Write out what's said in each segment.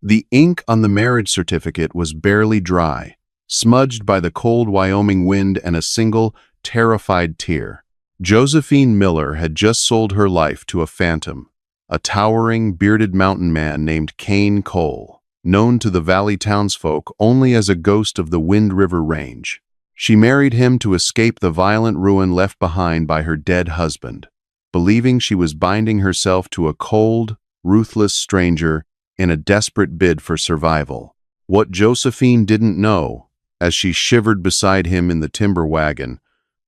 The ink on the marriage certificate was barely dry, smudged by the cold Wyoming wind and a single, terrified tear. Josephine Miller had just sold her life to a phantom, a towering, bearded mountain man named Kane Cole, known to the valley townsfolk only as a ghost of the Wind River Range. She married him to escape the violent ruin left behind by her dead husband, believing she was binding herself to a cold, ruthless stranger in a desperate bid for survival. What Josephine didn't know, as she shivered beside him in the timber wagon,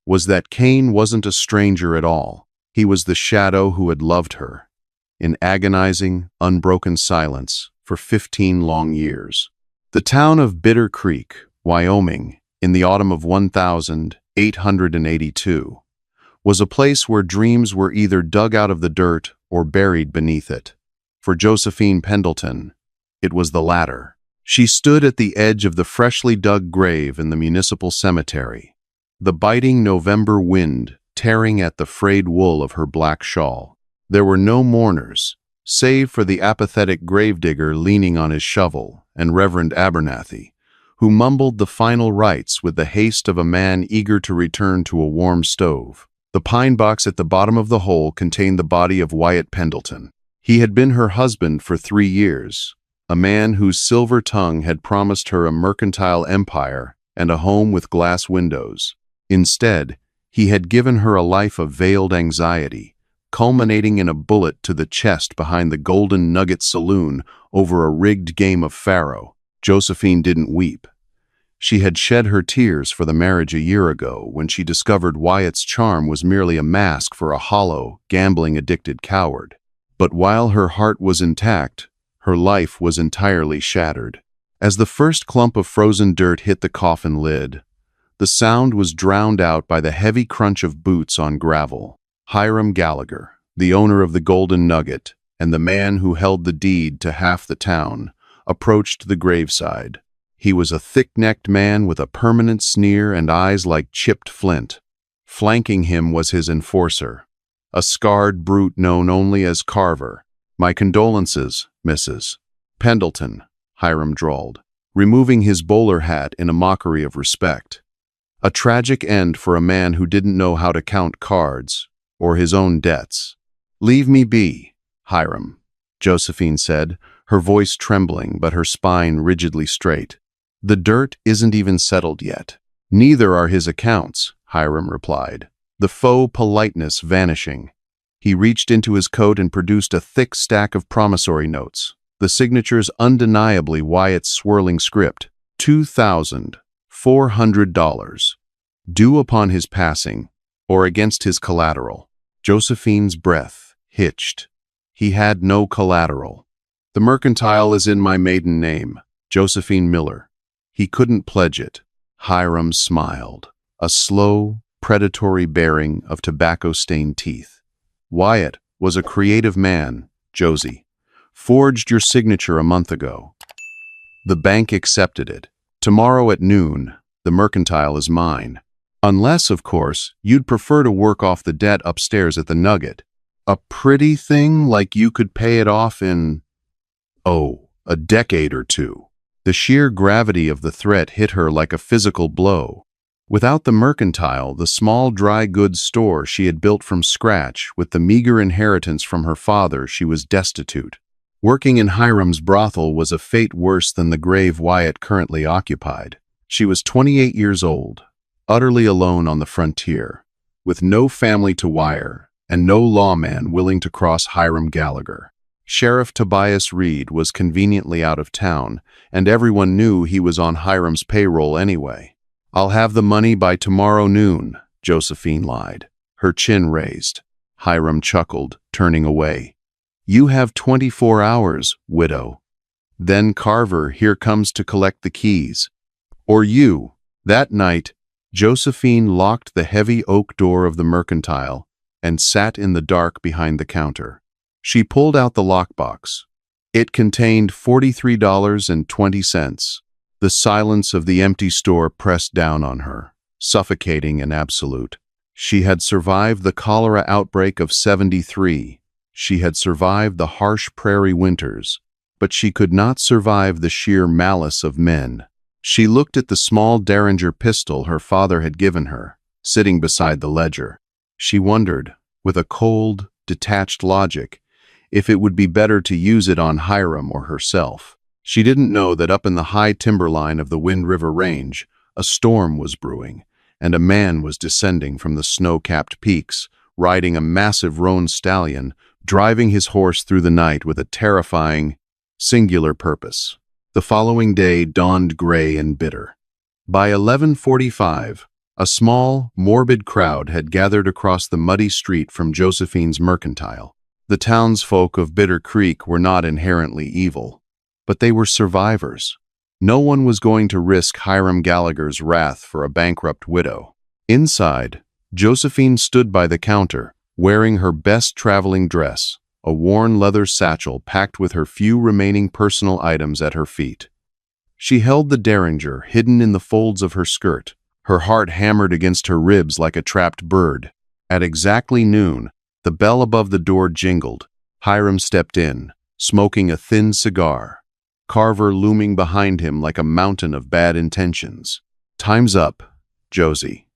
was that Kane wasn't a stranger at all. He was the shadow who had loved her, in agonizing, unbroken silence, for 15 long years. The town of Bitter Creek, Wyoming, in the autumn of 1882, was a place where dreams were either dug out of the dirt or buried beneath it. For Josephine Pendleton, it was the latter. She stood at the edge of the freshly dug grave in the municipal cemetery, the biting November wind tearing at the frayed wool of her black shawl. There were no mourners, save for the apathetic gravedigger leaning on his shovel and Reverend Abernathy, who mumbled the final rites with the haste of a man eager to return to a warm stove. The pine box at the bottom of the hole contained the body of Wyatt Pendleton. He had been her husband for 3 years, a man whose silver tongue had promised her a mercantile empire and a home with glass windows. Instead, he had given her a life of veiled anxiety, culminating in a bullet to the chest behind the Golden Nugget Saloon over a rigged game of faro. Josephine didn't weep. She had shed her tears for the marriage a year ago when she discovered Wyatt's charm was merely a mask for a hollow, gambling-addicted coward. But while her heart was intact, her life was entirely shattered. As the first clump of frozen dirt hit the coffin lid, the sound was drowned out by the heavy crunch of boots on gravel. Hiram Gallagher, the owner of the Golden Nugget and the man who held the deed to half the town, approached the graveside. He was a thick-necked man with a permanent sneer and eyes like chipped flint. Flanking him was his enforcer, a scarred brute known only as Carver. "My condolences, Mrs. Pendleton," Hiram drawled, removing his bowler hat in a mockery of respect. A tragic end for a man who didn't know how to count cards or his own debts. "Leave me be, Hiram," Josephine said, her voice trembling but her spine rigidly straight. "The dirt isn't even settled yet." "Neither are his accounts," Hiram replied, the faux politeness vanishing. He reached into his coat and produced a thick stack of promissory notes, the signatures undeniably Wyatt's swirling script. $2,400, due upon his passing, or against his collateral. Josephine's breath hitched. He had no collateral. "The mercantile is in my maiden name, Josephine Miller. He couldn't pledge it." Hiram smiled, a slow, predatory baring of tobacco-stained teeth. "Wyatt was a creative man, Josie. Forged your signature a month ago. The bank accepted it. Tomorrow at noon, the mercantile is mine. Unless, of course, you'd prefer to work off the debt upstairs at the Nugget. A pretty thing like you could pay it off in, a decade or two." The sheer gravity of the threat hit her like a physical blow. Without the mercantile, the small dry goods store she had built from scratch with the meager inheritance from her father, she was destitute. Working in Hiram's brothel was a fate worse than the grave Wyatt currently occupied. She was 28 years old, utterly alone on the frontier, with no family to wire and no lawman willing to cross Hiram Gallagher. Sheriff Tobias Reed was conveniently out of town, and everyone knew he was on Hiram's payroll anyway. "I'll have the money by tomorrow noon," Josephine lied, her chin raised. Hiram chuckled, turning away. "You have 24 hours, widow. Then Carver here comes to collect the keys. Or you." That night, Josephine locked the heavy oak door of the mercantile and sat in the dark behind the counter. She pulled out the lockbox. It contained $43.20. The silence of the empty store pressed down on her, suffocating and absolute. She had survived the cholera outbreak of '73. She had survived the harsh prairie winters, but she could not survive the sheer malice of men. She looked at the small Derringer pistol her father had given her, sitting beside the ledger. She wondered, with a cold, detached logic, if it would be better to use it on Hiram or herself. She didn't know that up in the high timberline of the Wind River Range, a storm was brewing, and a man was descending from the snow-capped peaks, riding a massive roan stallion, driving his horse through the night with a terrifying, singular purpose. The following day dawned gray and bitter. By 11:45, a small, morbid crowd had gathered across the muddy street from Josephine's Mercantile. The townsfolk of Bitter Creek were not inherently evil, but they were survivors. No one was going to risk Hiram Gallagher's wrath for a bankrupt widow. Inside, Josephine stood by the counter, wearing her best traveling dress, a worn leather satchel packed with her few remaining personal items at her feet. She held the Derringer hidden in the folds of her skirt, her heart hammered against her ribs like a trapped bird. At exactly noon, the bell above the door jingled. Hiram stepped in, smoking a thin cigar, Carver looming behind him like a mountain of bad intentions. "Time's up, Josie,"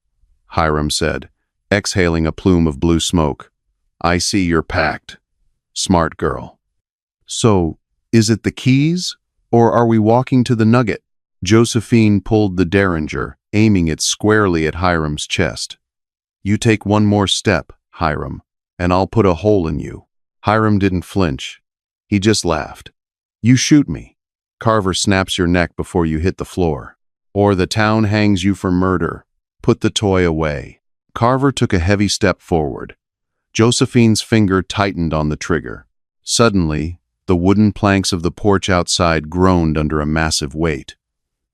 Hiram said, exhaling a plume of blue smoke. "I see you're packed. Smart girl." "So, is it the keys, or are we walking to the Nugget?" Josephine pulled the Derringer, aiming it squarely at Hiram's chest. "You take one more step, Hiram, and I'll put a hole in you." Hiram didn't flinch. He just laughed. "You shoot me. Carver snaps your neck before you hit the floor. Or the town hangs you for murder. Put the toy away." Carver took a heavy step forward. Josephine's finger tightened on the trigger. Suddenly, the wooden planks of the porch outside groaned under a massive weight.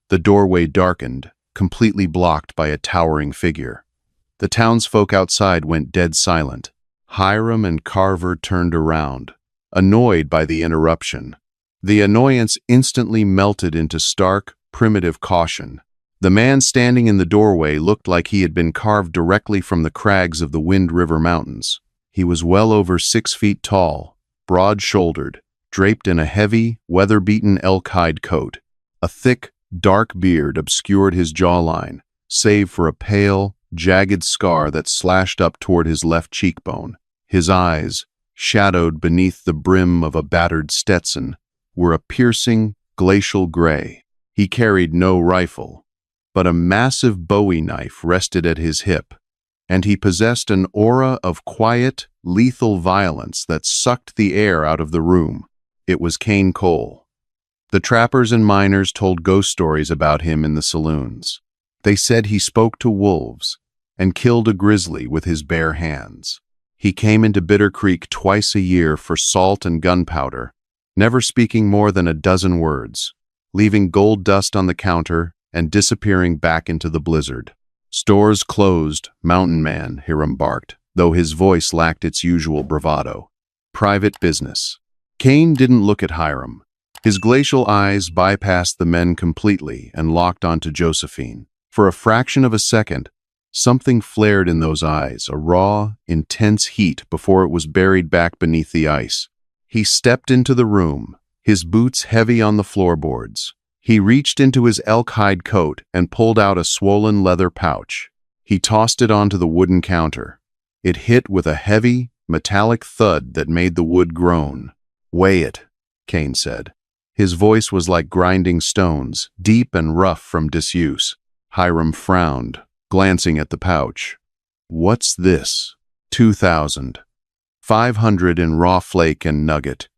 The doorway darkened, completely blocked by a towering figure. The townsfolk outside went dead silent. Hiram and Carver turned around, annoyed by the interruption. The annoyance instantly melted into stark, primitive caution. The man standing in the doorway looked like he had been carved directly from the crags of the Wind River Mountains. He was well over 6 feet tall, broad-shouldered, draped in a heavy, weather-beaten elk-hide coat. A thick, dark beard obscured his jawline, save for a pale, jagged scar that slashed up toward his left cheekbone. His eyes, shadowed beneath the brim of a battered Stetson, were a piercing, glacial gray. He carried no rifle, but a massive Bowie knife rested at his hip, and he possessed an aura of quiet, lethal violence that sucked the air out of the room. It was Kane Cole. The trappers and miners told ghost stories about him in the saloons. They said he spoke to wolves and killed a grizzly with his bare hands. He came into Bitter Creek twice a year for salt and gunpowder, never speaking more than a dozen words, leaving gold dust on the counter and disappearing back into the blizzard. "Stores closed, mountain man," Hiram barked, though his voice lacked its usual bravado. "Private business." Kane didn't look at Hiram. His glacial eyes bypassed the men completely and locked onto Josephine. For a fraction of a second, something flared in those eyes, a raw, intense heat before it was buried back beneath the ice. He stepped into the room, his boots heavy on the floorboards. He reached into his elk-hide coat and pulled out a swollen leather pouch. He tossed it onto the wooden counter. It hit with a heavy, metallic thud that made the wood groan. "Weigh it," Kane said. His voice was like grinding stones, deep and rough from disuse. Hiram frowned, glancing at the pouch. "What's this?" 2,000. 500 in raw flake and nugget.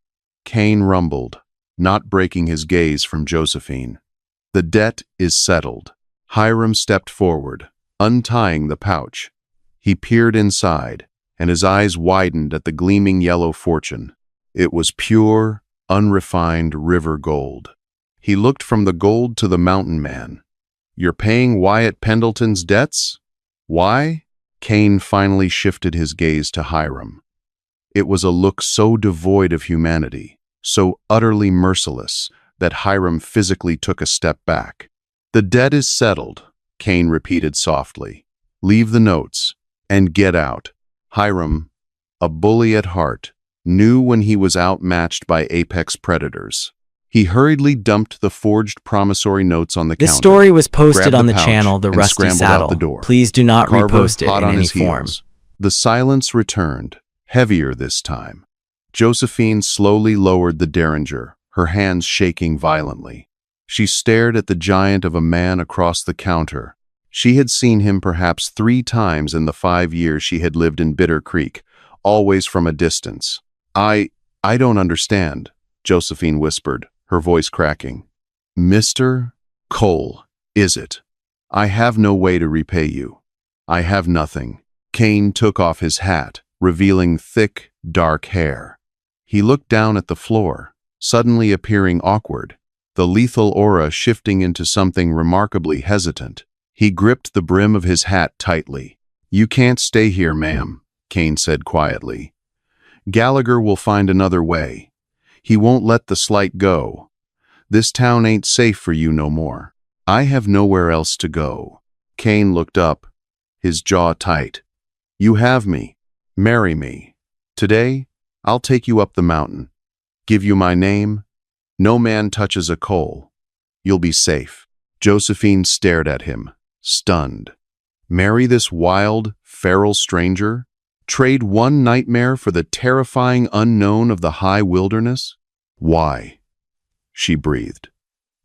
Kane rumbled, not breaking his gaze from Josephine. "The debt is settled." Hiram stepped forward, untying the pouch. He peered inside, and his eyes widened at the gleaming yellow fortune. It was pure, unrefined river gold. He looked from the gold to the mountain man. "You're paying Wyatt Pendleton's debts? Why?" Kane finally shifted his gaze to Hiram. It was a look so devoid of humanity, so utterly merciless, that Hiram physically took a step back. "The debt is settled," Kane repeated softly. "Leave the notes and get out." Hiram, a bully at heart, knew when he was outmatched by apex predators. He hurriedly dumped the forged promissory notes on the This counter. story was posted grabbed on the pouch, channel The and Rusty scrambled out Saddle. the door. Please do not Carver, repost it hot in on any his form. heels. The silence returned, heavier this time. Josephine slowly lowered the derringer, her hands shaking violently. She stared at the giant of a man across the counter. She had seen him perhaps 3 times in the 5 years she had lived in Bitter Creek, always from a distance. I don't understand," Josephine whispered, her voice cracking. "Mr. Cole, is it? I have no way to repay you. I have nothing." Kane took off his hat, revealing thick, dark hair. He looked down at the floor, suddenly appearing awkward, the lethal aura shifting into something remarkably hesitant. He gripped the brim of his hat tightly. "You can't stay here, ma'am," Kane said quietly. "Gallagher will find another way. He won't let the slight go. This town ain't safe for you no more. I have nowhere else to go." Kane looked up, his jaw tight. "You have me. Marry me. Today, I'll take you up the mountain. Give you my name. No man touches a Cole. You'll be safe." Josephine stared at him, stunned. Marry this wild, feral stranger? Trade one nightmare for the terrifying unknown of the high wilderness? "Why?" she breathed.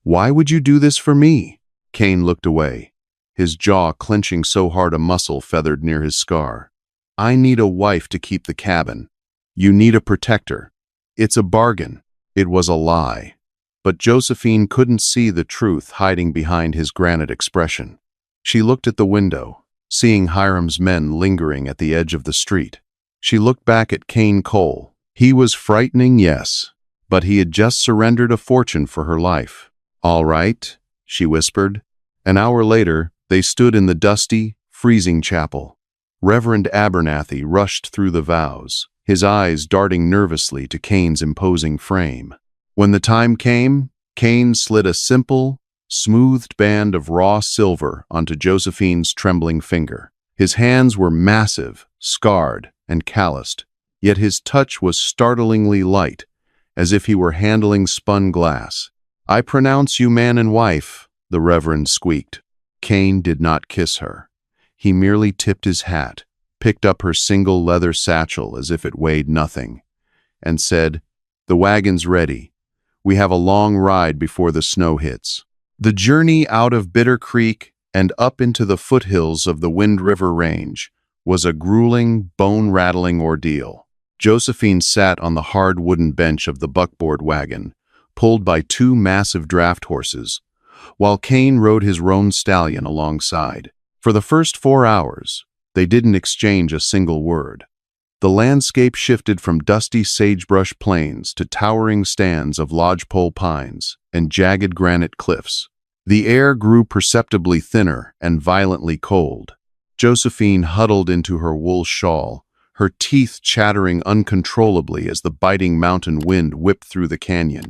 "Why would you do this for me?" Kane looked away, his jaw clenching so hard a muscle feathered near his scar. "I need a wife to keep the cabin. You need a protector. It's a bargain." It was a lie. But Josephine couldn't see the truth hiding behind his granite expression. She looked at the window, seeing Hiram's men lingering at the edge of the street. She looked back at Kane Cole. He was frightening, yes, but he had just surrendered a fortune for her life. "All right," she whispered. An hour later, they stood in the dusty, freezing chapel. Reverend Abernathy rushed through the vows, his eyes darting nervously to Kane's imposing frame. When the time came, Kane slid a simple, smoothed band of raw silver onto Josephine's trembling finger. His hands were massive, scarred, and calloused, yet his touch was startlingly light, as if he were handling spun glass. "I pronounce you man and wife," the Reverend squeaked. Kane did not kiss her. He merely tipped his hat, picked up her single leather satchel as if it weighed nothing, and said, "The wagon's ready. We have a long ride before the snow hits." The journey out of Bitter Creek and up into the foothills of the Wind River Range was a grueling, bone-rattling ordeal. Josephine sat on the hard wooden bench of the buckboard wagon, pulled by 2 massive draft horses, while Kane rode his roan stallion alongside. For the first 4 hours, they didn't exchange a single word. The landscape shifted from dusty sagebrush plains to towering stands of lodgepole pines and jagged granite cliffs. The air grew perceptibly thinner and violently cold. Josephine huddled into her wool shawl, her teeth chattering uncontrollably as the biting mountain wind whipped through the canyon.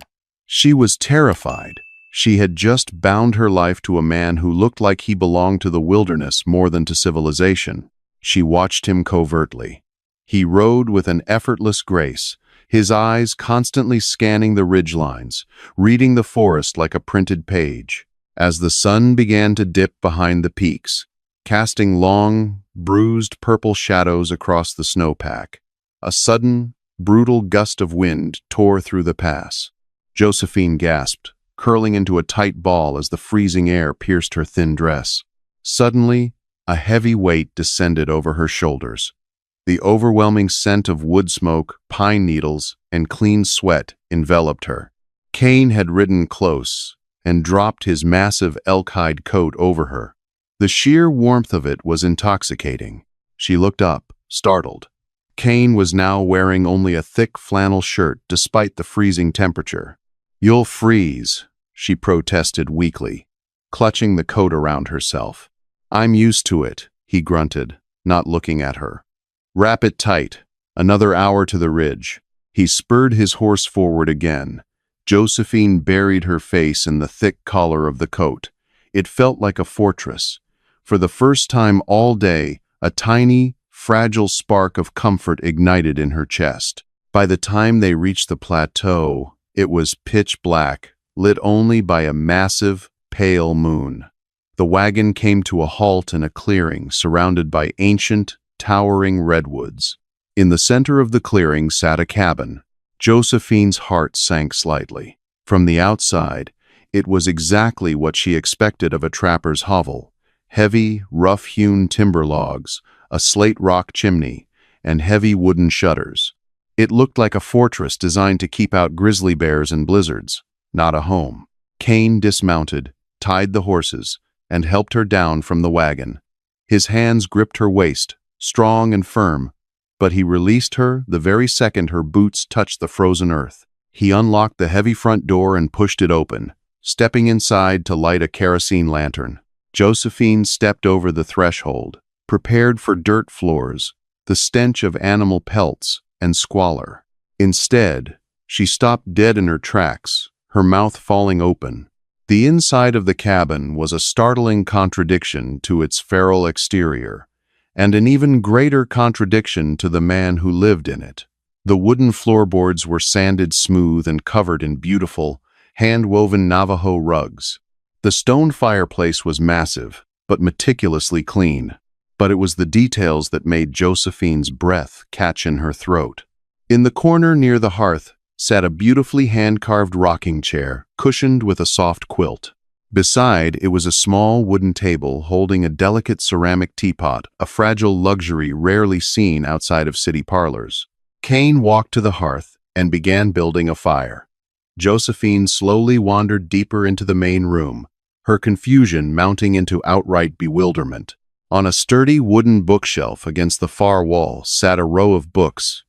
She was terrified. She had just bound her life to a man who looked like he belonged to the wilderness more than to civilization. She watched him covertly. He rode with an effortless grace, his eyes constantly scanning the ridgelines, reading the forest like a printed page. As the sun began to dip behind the peaks, casting long, bruised purple shadows across the snowpack, a sudden, brutal gust of wind tore through the pass. Josephine gasped, curling into a tight ball as the freezing air pierced her thin dress. Suddenly, a heavy weight descended over her shoulders. The overwhelming scent of wood smoke, pine needles, and clean sweat enveloped her. Kane had ridden close and dropped his massive elk-hide coat over her. The sheer warmth of it was intoxicating. She looked up, startled. Kane was now wearing only a thick flannel shirt despite the freezing temperature. "You'll freeze," she protested weakly, clutching the coat around herself. "I'm used to it," he grunted, not looking at her. "Wrap it tight. Another hour to the ridge." He spurred his horse forward again. Josephine buried her face in the thick collar of the coat. It felt like a fortress. For the first time all day, a tiny, fragile spark of comfort ignited in her chest. By the time they reached the plateau, It was pitch black, lit only by a massive, pale moon. The wagon came to a halt in a clearing surrounded by ancient, towering redwoods. In the center of the clearing sat a cabin. Josephine's heart sank slightly. From the outside, it was exactly what she expected of a trapper's hovel. Heavy, rough-hewn timber logs, a slate rock chimney, and heavy wooden shutters. It looked like a fortress designed to keep out grizzly bears and blizzards, not a home. Cain dismounted, tied the horses, and helped her down from the wagon. His hands gripped her waist, strong and firm, but he released her the very second her boots touched the frozen earth. He unlocked the heavy front door and pushed it open, stepping inside to light a kerosene lantern. Josephine stepped over the threshold, prepared for dirt floors, the stench of animal pelts, and squalor. Instead, she stopped dead in her tracks, her mouth falling open. The inside of the cabin was a startling contradiction to its feral exterior, and an even greater contradiction to the man who lived in it. The wooden floorboards were sanded smooth and covered in beautiful, hand-woven Navajo rugs. The stone fireplace was massive, but meticulously clean. But it was the details that made Josephine's breath catch in her throat. In the corner near the hearth sat a beautifully hand-carved rocking chair, cushioned with a soft quilt. Beside it was a small wooden table holding a delicate ceramic teapot, a fragile luxury rarely seen outside of city parlors. Cain walked to the hearth and began building a fire. Josephine slowly wandered deeper into the main room, her confusion mounting into outright bewilderment. On a sturdy wooden bookshelf against the far wall sat a row of books.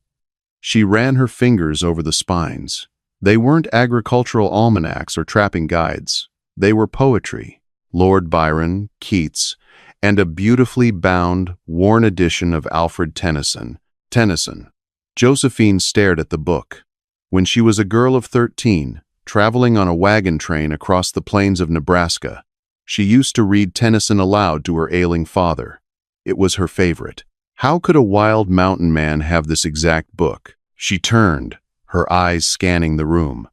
She ran her fingers over the spines. They weren't agricultural almanacs or trapping guides. They were poetry, Lord Byron, Keats, and a beautifully bound, worn edition of Alfred Tennyson. Josephine stared at the book. When she was a girl of 13, traveling on a wagon train across the plains of Nebraska, she used to read Tennyson aloud to her ailing father. It was her favorite. How could a wild mountain man have this exact book? She turned, her eyes scanning the room.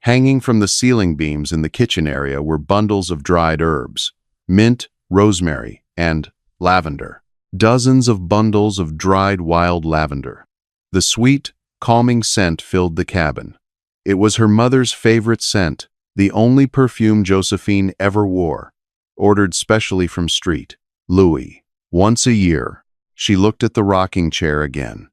Hanging from the ceiling beams in the kitchen area were bundles of dried herbs, mint, rosemary, and lavender. Dozens of bundles of dried wild lavender. The sweet, calming scent filled the cabin. It was her mother's favorite scent, the only perfume Josephine ever wore, ordered specially from Street Louis. Once a year, she looked at the rocking chair again.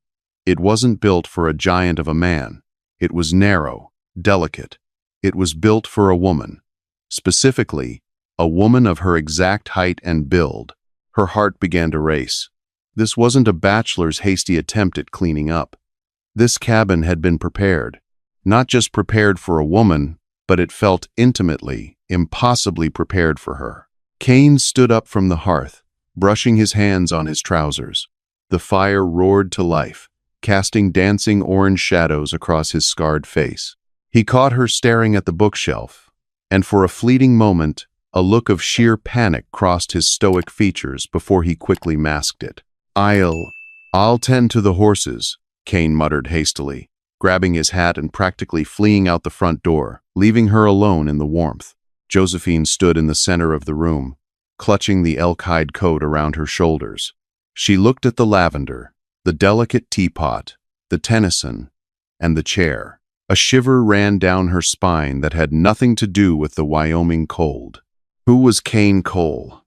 It wasn't built for a giant of a man. It was narrow, delicate. It was built for a woman. Specifically, a woman of her exact height and build. Her heart began to race. This wasn't a bachelor's hasty attempt at cleaning up. This cabin had been prepared. Not just prepared for a woman, but it felt intimately, impossibly prepared for her. Cain stood up from the hearth, brushing his hands on his trousers. The fire roared to life, casting dancing orange shadows across his scarred face. He caught her staring at the bookshelf, and for a fleeting moment, a look of sheer panic crossed his stoic features before he quickly masked it. I'll tend to the horses," Cain muttered hastily, grabbing his hat and practically fleeing out the front door, leaving her alone in the warmth. Josephine stood in the center of the room, clutching the elk-hide coat around her shoulders. She looked at the lavender, the delicate teapot, the Tennyson, and the chair. A shiver ran down her spine that had nothing to do with the Wyoming cold. Who was Cain Cole?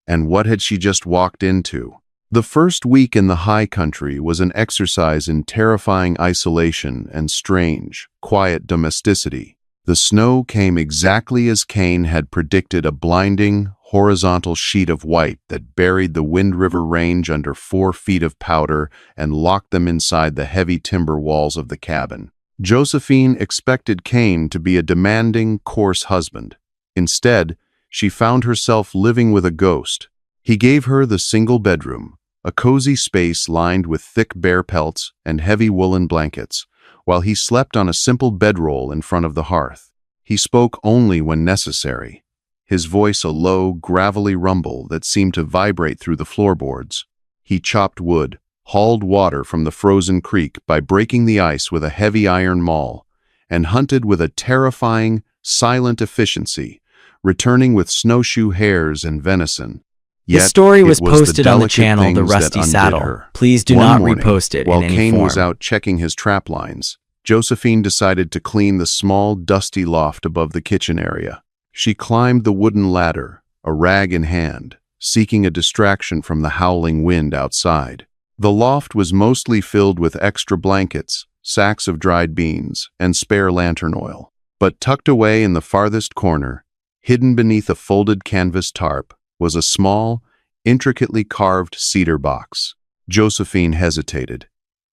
And what had she just walked into? The first week in the high country was an exercise in terrifying isolation and strange, quiet domesticity. The snow came exactly as Cain had predicted, a blinding, horizontal sheet of white that buried the Wind River Range under 4 feet of powder and locked them inside the heavy timber walls of the cabin. Josephine expected Cain to be a demanding, coarse husband. Instead, she found herself living with a ghost. He gave her the single bedroom, a cozy space lined with thick bear pelts and heavy woolen blankets, while he slept on a simple bedroll in front of the hearth. He spoke only when necessary, his voice a low, gravelly rumble that seemed to vibrate through the floorboards. He chopped wood, hauled water from the frozen creek by breaking the ice with a heavy iron maul, and hunted with a terrifying, silent efficiency, returning with snowshoe hares and venison. The Yet, story was it was posted on the delicate channel The things that Rusty undid Saddle. her. Please do One not morning, repost it while in any Cain form. was out checking his trap lines, Josephine decided to clean the small, dusty loft above the kitchen area. She climbed the wooden ladder, a rag in hand, seeking a distraction from the howling wind outside. The loft was mostly filled with extra blankets, sacks of dried beans, and spare lantern oil. But tucked away in the farthest corner, hidden beneath a folded canvas tarp, was a small, intricately carved cedar box. Josephine hesitated.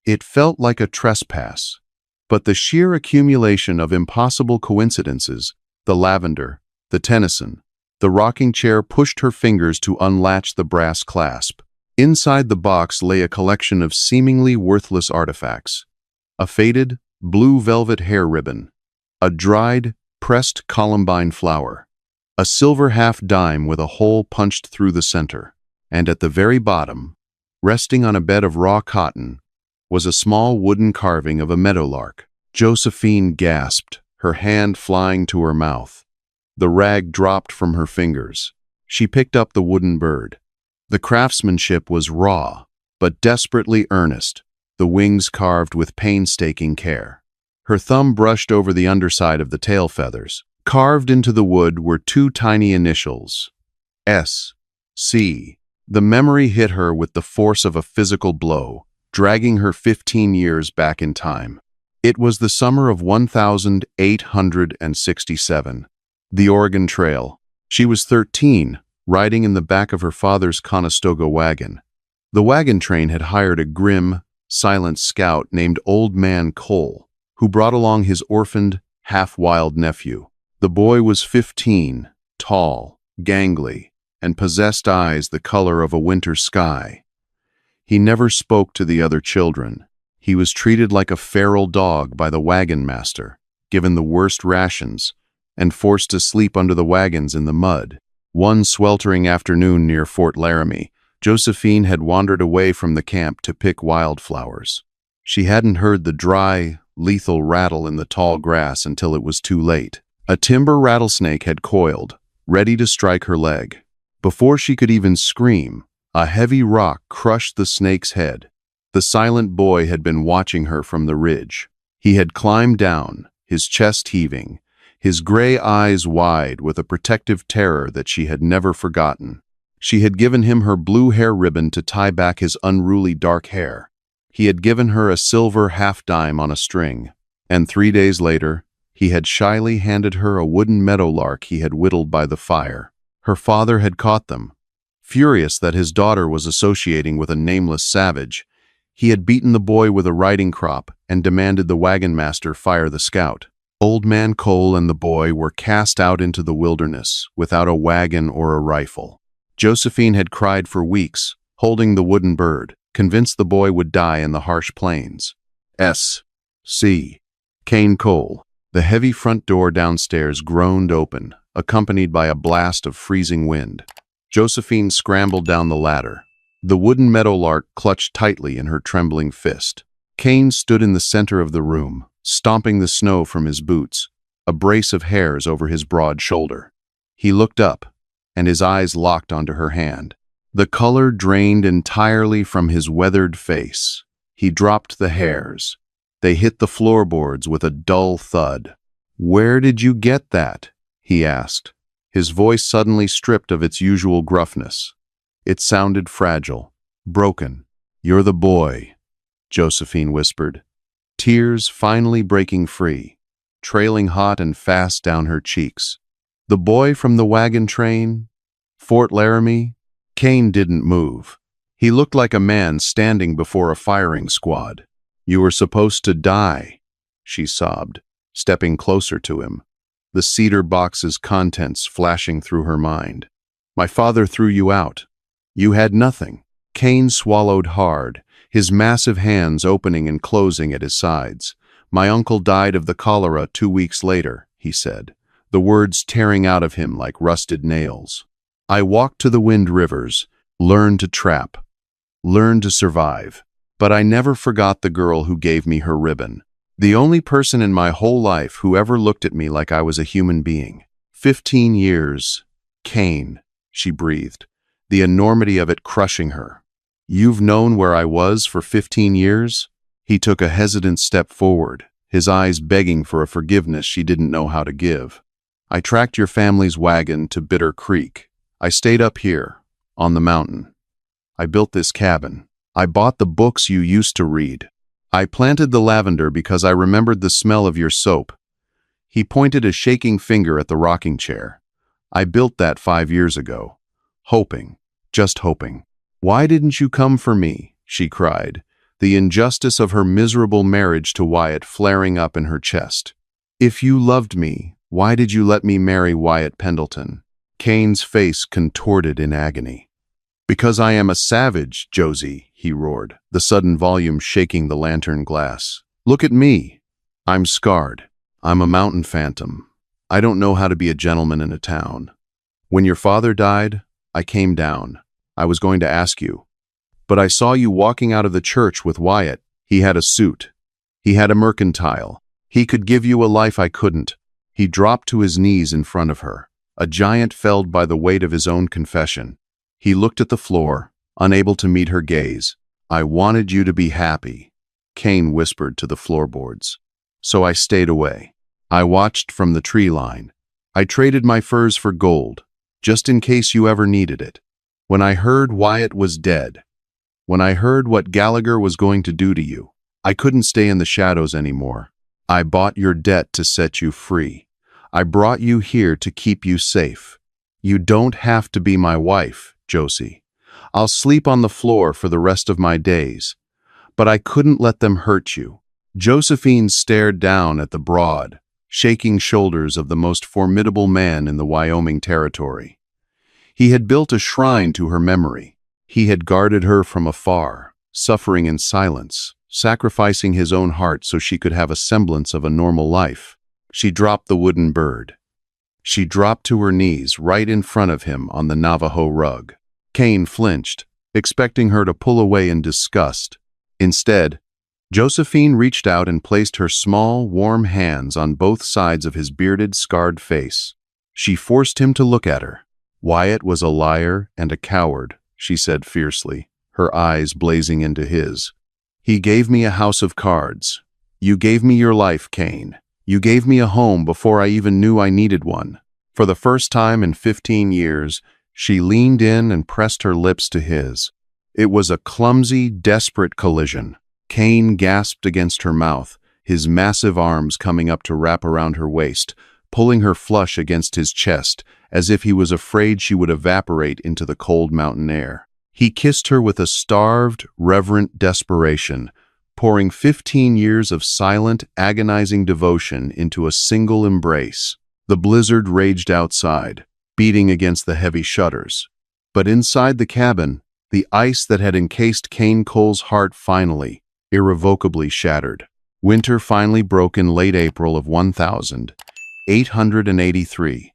It felt like a trespass, but the sheer accumulation of impossible coincidences, the lavender, the Tennyson, the rocking chair pushed her fingers to unlatch the brass clasp. Inside the box lay a collection of seemingly worthless artifacts. A faded, blue velvet hair ribbon, a dried, pressed columbine flower, a silver half-dime with a hole punched through the center, and at the very bottom, resting on a bed of raw cotton, was a small wooden carving of a meadowlark. Josephine gasped, her hand flying to her mouth. The rag dropped from her fingers. She picked up the wooden bird. The craftsmanship was raw, but desperately earnest, the wings carved with painstaking care. Her thumb brushed over the underside of the tail feathers. Carved into the wood were two tiny initials, S.C. The memory hit her with the force of a physical blow, dragging her 15 years back in time. It was the summer of 1867, the Oregon Trail. She was 13, riding in the back of her father's Conestoga wagon. The wagon train had hired a grim, silent scout named Old Man Cole, who brought along his orphaned, half-wild nephew. The boy was 15, tall, gangly, and possessed eyes the color of a winter sky. He never spoke to the other children. He was treated like a feral dog by the wagon master, given the worst rations, and forced to sleep under the wagons in the mud. One sweltering afternoon near Fort Laramie, Josephine had wandered away from the camp to pick wildflowers. She hadn't heard the dry, lethal rattle in the tall grass until it was too late. A timber rattlesnake had coiled, ready to strike her leg. Before she could even scream, a heavy rock crushed the snake's head. The silent boy had been watching her from the ridge. He had climbed down, his chest heaving, his gray eyes wide with a protective terror that she had never forgotten. She had given him her blue hair ribbon to tie back his unruly dark hair. He had given her a silver half-dime on a string, and 3 days later, he had shyly handed her a wooden meadowlark he had whittled by the fire. Her father had caught them. Furious that his daughter was associating with a nameless savage, he had beaten the boy with a riding crop and demanded the wagon master fire the scout. Old Man Cole and the boy were cast out into the wilderness without a wagon or a rifle. Josephine had cried for weeks, holding the wooden bird, convinced the boy would die in the harsh plains. S.C. Cain Cole. The heavy front door downstairs groaned open, accompanied by a blast of freezing wind. Josephine scrambled down the ladder. The wooden meadowlark clutched tightly in her trembling fist. Cain stood in the center of the room, stomping the snow from his boots, a brace of hairs over his broad shoulder. He looked up, and his eyes locked onto her hand. The color drained entirely from his weathered face. He dropped the hairs. They hit the floorboards with a dull thud. "Where did you get that?" he asked, his voice suddenly stripped of its usual gruffness. It sounded fragile, broken. "You're the boy," Josephine whispered, tears finally breaking free, trailing hot and fast down her cheeks. "The boy from the wagon train? Fort Laramie?" Cain didn't move. He looked like a man standing before a firing squad. "You were supposed to die," she sobbed, stepping closer to him, the cedar box's contents flashing through her mind. "My father threw you out. You had nothing." Cain swallowed hard, his massive hands opening and closing at his sides. "My uncle died of the cholera 2 weeks later," he said, the words tearing out of him like rusted nails. "I walked to the Wind Rivers, learned to trap, learned to survive. But I never forgot the girl who gave me her ribbon. The only person in my whole life who ever looked at me like I was a human being. 15 years. Kane, she breathed, the enormity of it crushing her. You've known where I was for 15 years? He took a hesitant step forward, his eyes begging for a forgiveness she didn't know how to give. I tracked your family's wagon to Bitter Creek. I stayed up here, on the mountain. I built this cabin. I bought the books you used to read. I planted the lavender because I remembered the smell of your soap. He pointed a shaking finger at the rocking chair. I built that 5 years ago. Hoping, just hoping. Why didn't you come for me? She cried, the injustice of her miserable marriage to Wyatt flaring up in her chest. If you loved me, why did you let me marry Wyatt Pendleton? Kane's face contorted in agony. Because I am a savage, Josie, he roared, the sudden volume shaking the lantern glass. Look at me. I'm scarred. I'm a mountain phantom. I don't know how to be a gentleman in a town. When your father died, I came down. I was going to ask you. But I saw you walking out of the church with Wyatt. He had a suit. He had a mercantile. He could give you a life I couldn't. He dropped to his knees in front of her, a giant felled by the weight of his own confession. He looked at the floor, unable to meet her gaze. I wanted you to be happy, Kane whispered to the floorboards. So I stayed away. I watched from the tree line. I traded my furs for gold, just in case you ever needed it. When I heard Wyatt was dead, when I heard what Gallagher was going to do to you, I couldn't stay in the shadows anymore. I bought your debt to set you free. I brought you here to keep you safe. You don't have to be my wife, Josie. I'll sleep on the floor for the rest of my days. But I couldn't let them hurt you. Josephine stared down at the broad, shaking shoulders of the most formidable man in the Wyoming Territory. He had built a shrine to her memory. He had guarded her from afar, suffering in silence, sacrificing his own heart so she could have a semblance of a normal life. She dropped the wooden bird. She dropped to her knees right in front of him on the Navajo rug. Kane flinched, expecting her to pull away in disgust. Instead, Josephine reached out and placed her small, warm hands on both sides of his bearded, scarred face. She forced him to look at her. Wyatt was a liar and a coward, she said fiercely, her eyes blazing into his. He gave me a house of cards. You gave me your life, Kane. You gave me a home before I even knew I needed one. For the first time in 15 years, she leaned in and pressed her lips to his. It was a clumsy, desperate collision. Kane gasped against her mouth, his massive arms coming up to wrap around her waist, pulling her flush against his chest, as if he was afraid she would evaporate into the cold mountain air. He kissed her with a starved, reverent desperation, pouring 15 years of silent, agonizing devotion into a single embrace. The blizzard raged outside, beating against the heavy shutters. But inside the cabin, the ice that had encased Kane Cole's heart finally, irrevocably shattered. Winter finally broke in late April of 1883,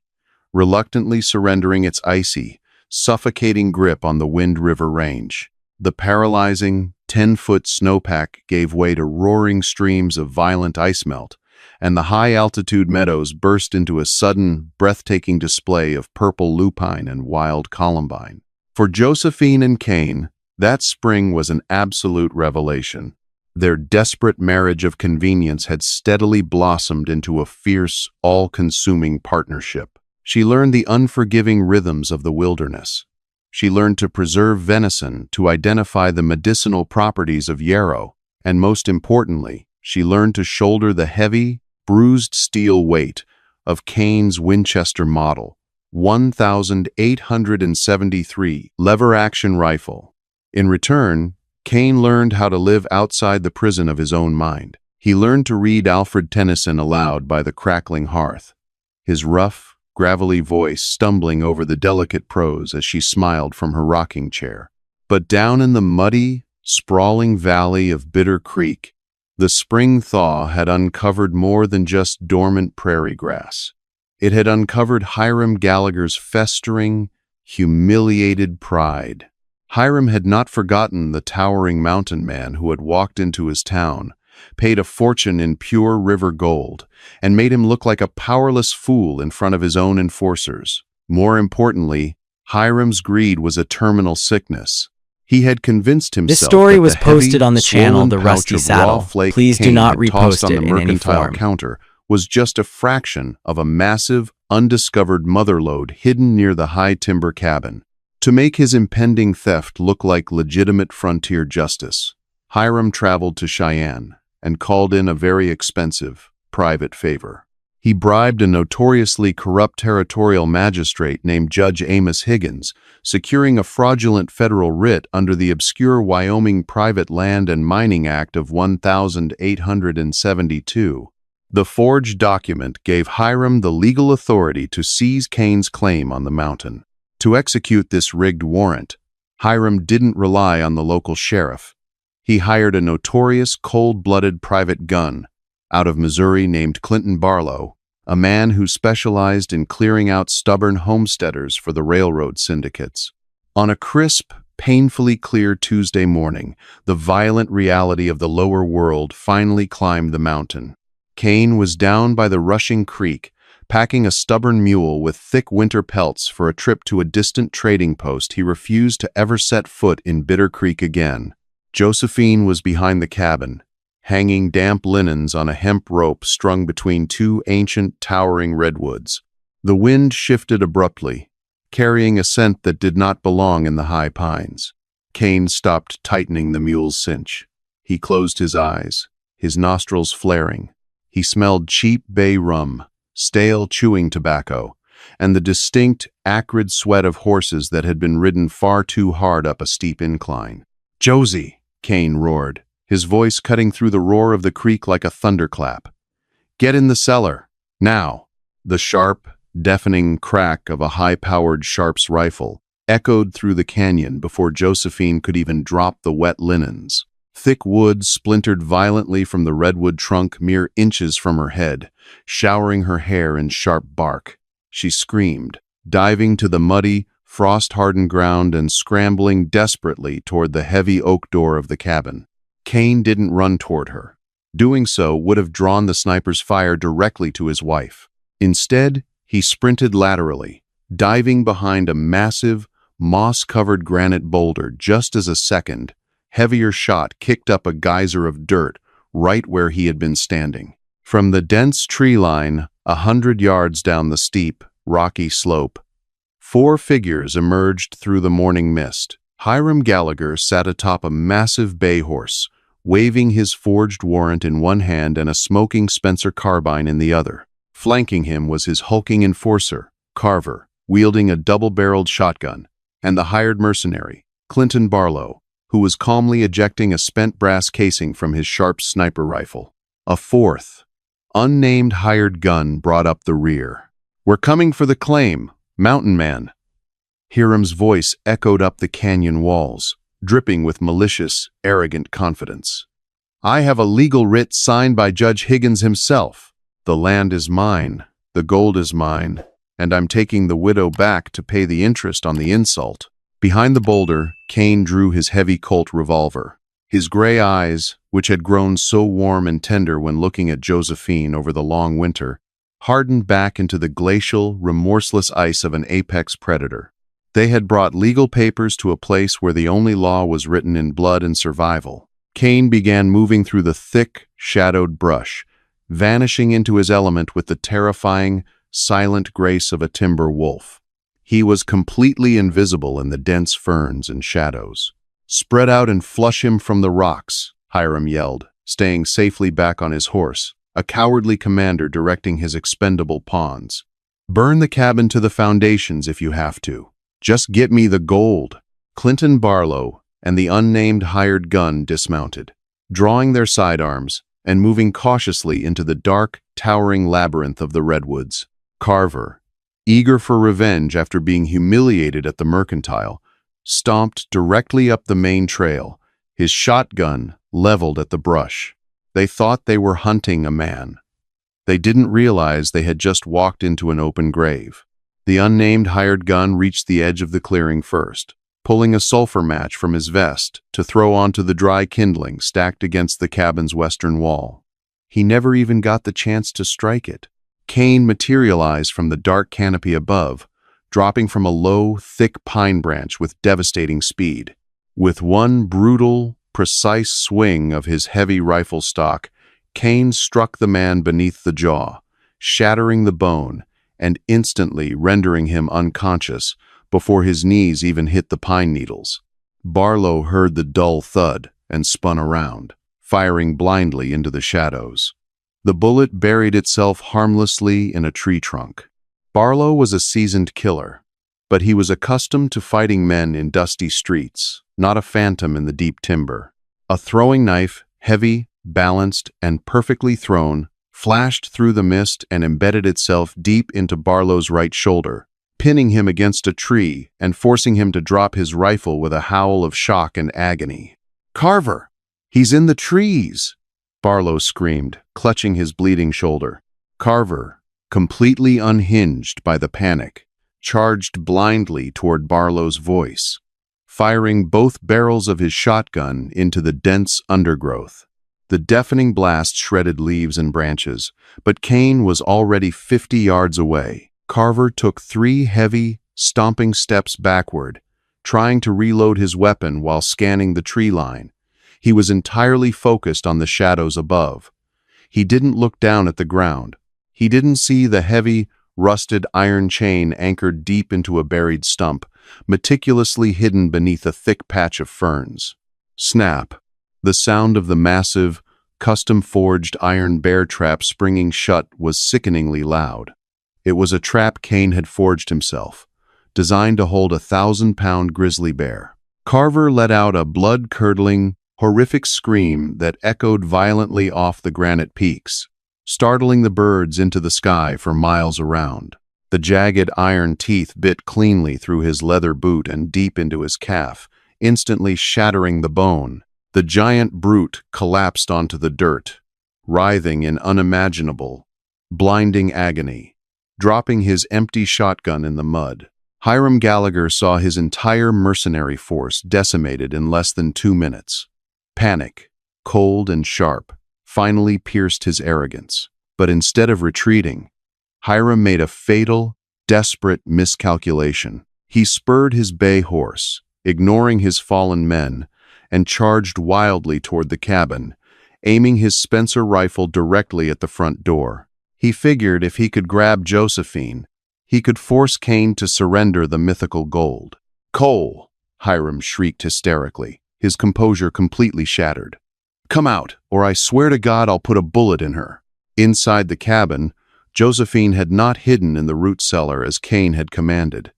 reluctantly surrendering its icy, suffocating grip on the Wind River Range. The paralyzing, 10-foot snowpack gave way to roaring streams of violent ice melt, and the high-altitude meadows burst into a sudden, breathtaking display of purple lupine and wild columbine. For Josephine and Kane, that spring was an absolute revelation. Their desperate marriage of convenience had steadily blossomed into a fierce, all-consuming partnership. She learned the unforgiving rhythms of the wilderness. She learned to preserve venison, to identify the medicinal properties of yarrow, and most importantly, she learned to shoulder the heavy, bruised steel weight of Kane's Winchester Model 1873 lever-action rifle. In return, Kane learned how to live outside the prison of his own mind. He learned to read Alfred Tennyson aloud by the crackling hearth, his rough, gravelly voice stumbling over the delicate prose as she smiled from her rocking chair. But down in the muddy, sprawling valley of Bitter Creek, the spring thaw had uncovered more than just dormant prairie grass. It had uncovered Hiram Gallagher's festering, humiliated pride. Hiram had not forgotten the towering mountain man who had walked into his town, paid a fortune in pure river gold, and made him look like a powerless fool in front of his own enforcers. More importantly, Hiram's greed was a terminal sickness. He had convinced himself This story that was the heavy, posted on the channel swollen The pouch Rusty of Saddle. raw flake Please do cane not had tossed repost on it the in any mercantile form. counter was just a fraction of a massive, undiscovered motherlode hidden near the high timber cabin. To make his impending theft look like legitimate frontier justice, Hiram traveled to Cheyenne and called in a very expensive, private favor. He bribed a notoriously corrupt territorial magistrate named Judge Amos Higgins, securing a fraudulent federal writ under the obscure Wyoming Private Land and Mining Act of 1872. The forged document gave Hiram the legal authority to seize Kane's claim on the mountain. To execute this rigged warrant, Hiram didn't rely on the local sheriff. He hired a notorious, cold-blooded private gun out of Missouri named Clinton Barlow, a man who specialized in clearing out stubborn homesteaders for the railroad syndicates. On a crisp, painfully clear Tuesday morning, the violent reality of the lower world finally climbed the mountain. Kane was down by the rushing creek, packing a stubborn mule with thick winter pelts for a trip to a distant trading post he refused to ever set foot in Bitter Creek again. Josephine was behind the cabin, hanging damp linens on a hemp rope strung between two ancient, towering redwoods. The wind shifted abruptly, carrying a scent that did not belong in the high pines. Kane stopped tightening the mule's cinch. He closed his eyes, his nostrils flaring. He smelled cheap bay rum, stale chewing tobacco, and the distinct, acrid sweat of horses that had been ridden far too hard up a steep incline. "Josie!" Kane roared, his voice cutting through the roar of the creek like a thunderclap. "Get in the cellar, now!" The sharp, deafening crack of a high-powered Sharps rifle echoed through the canyon before Josephine could even drop the wet linens. Thick wood splintered violently from the redwood trunk mere inches from her head, showering her hair in sharp bark. She screamed, diving to the muddy, frost-hardened ground and scrambling desperately toward the heavy oak door of the cabin. Kane didn't run toward her. Doing so would have drawn the sniper's fire directly to his wife. Instead, he sprinted laterally, diving behind a massive, moss-covered granite boulder just as a second, heavier shot kicked up a geyser of dirt right where he had been standing. From the dense tree line, 100 yards down the steep, rocky slope, 4 figures emerged through the morning mist. Hiram Gallagher sat atop a massive bay horse, waving his forged warrant in one hand and a smoking Spencer carbine in the other. Flanking him was his hulking enforcer, Carver, wielding a double-barreled shotgun, and the hired mercenary, Clinton Barlow, who was calmly ejecting a spent brass casing from his Sharps sniper rifle. A fourth, unnamed hired gun brought up the rear. "We're coming for the claim, Mountain Man." Hiram's voice echoed up the canyon walls, dripping with malicious, arrogant confidence. "I have a legal writ signed by Judge Higgins himself. The land is mine, the gold is mine, and I'm taking the widow back to pay the interest on the insult." Behind the boulder, Kane drew his heavy Colt revolver. His gray eyes, which had grown so warm and tender when looking at Josephine over the long winter, hardened back into the glacial, remorseless ice of an apex predator. They had brought legal papers to a place where the only law was written in blood and survival. Kane began moving through the thick, shadowed brush, vanishing into his element with the terrifying, silent grace of a timber wolf. He was completely invisible in the dense ferns and shadows. "Spread out and flush him from the rocks," Hiram yelled, staying safely back on his horse, a cowardly commander directing his expendable pawns. "Burn the cabin to the foundations if you have to. Just get me the gold." Clinton Barlow and the unnamed hired gun dismounted, drawing their sidearms and moving cautiously into the dark, towering labyrinth of the redwoods. Carver, eager for revenge after being humiliated at the mercantile, stomped directly up the main trail, his shotgun leveled at the brush. They thought they were hunting a man. They didn't realize they had just walked into an open grave. The unnamed hired gun reached the edge of the clearing first, pulling a sulfur match from his vest to throw onto the dry kindling stacked against the cabin's western wall. He never even got the chance to strike it. Cain materialized from the dark canopy above, dropping from a low, thick pine branch with devastating speed. With one brutal, precise swing of his heavy rifle stock, Cain struck the man beneath the jaw, shattering the bone and instantly rendering him unconscious before his knees even hit the pine needles. Barlow heard the dull thud and spun around, firing blindly into the shadows. The bullet buried itself harmlessly in a tree trunk. Barlow was a seasoned killer, but he was accustomed to fighting men in dusty streets, not a phantom in the deep timber. A throwing knife, heavy, balanced, and perfectly thrown, flashed through the mist and embedded itself deep into Barlow's right shoulder, pinning him against a tree and forcing him to drop his rifle with a howl of shock and agony. "Carver! He's in the trees!" Barlow screamed, clutching his bleeding shoulder. Carver, completely unhinged by the panic, charged blindly toward Barlow's voice, firing both barrels of his shotgun into the dense undergrowth. The deafening blast shredded leaves and branches, but Cain was already 50 yards away. Carver took 3 heavy, stomping steps backward, trying to reload his weapon while scanning the tree line. He was entirely focused on the shadows above. He didn't look down at the ground. He didn't see the heavy, rusted iron chain anchored deep into a buried stump, meticulously hidden beneath a thick patch of ferns. Snap! The sound of the massive, custom-forged iron bear trap springing shut was sickeningly loud. It was a trap Cain had forged himself, designed to hold a 1,000-pound grizzly bear. Carver let out a blood-curdling, horrific scream that echoed violently off the granite peaks, startling the birds into the sky for miles around. The jagged iron teeth bit cleanly through his leather boot and deep into his calf, instantly shattering the bone. The giant brute collapsed onto the dirt, writhing in unimaginable, blinding agony, dropping his empty shotgun in the mud. Hiram Gallagher saw his entire mercenary force decimated in less than 2 minutes. Panic, cold and sharp, finally pierced his arrogance. But instead of retreating, Hiram made a fatal, desperate miscalculation. He spurred his bay horse, ignoring his fallen men, and charged wildly toward the cabin, aiming his Spencer rifle directly at the front door. He figured if he could grab Josephine, he could force Cain to surrender the mythical gold. "Cole!" Hiram shrieked hysterically, his composure completely shattered. "Come out, or I swear to God I'll put a bullet in her." Inside the cabin, Josephine had not hidden in the root cellar as Cain had commanded.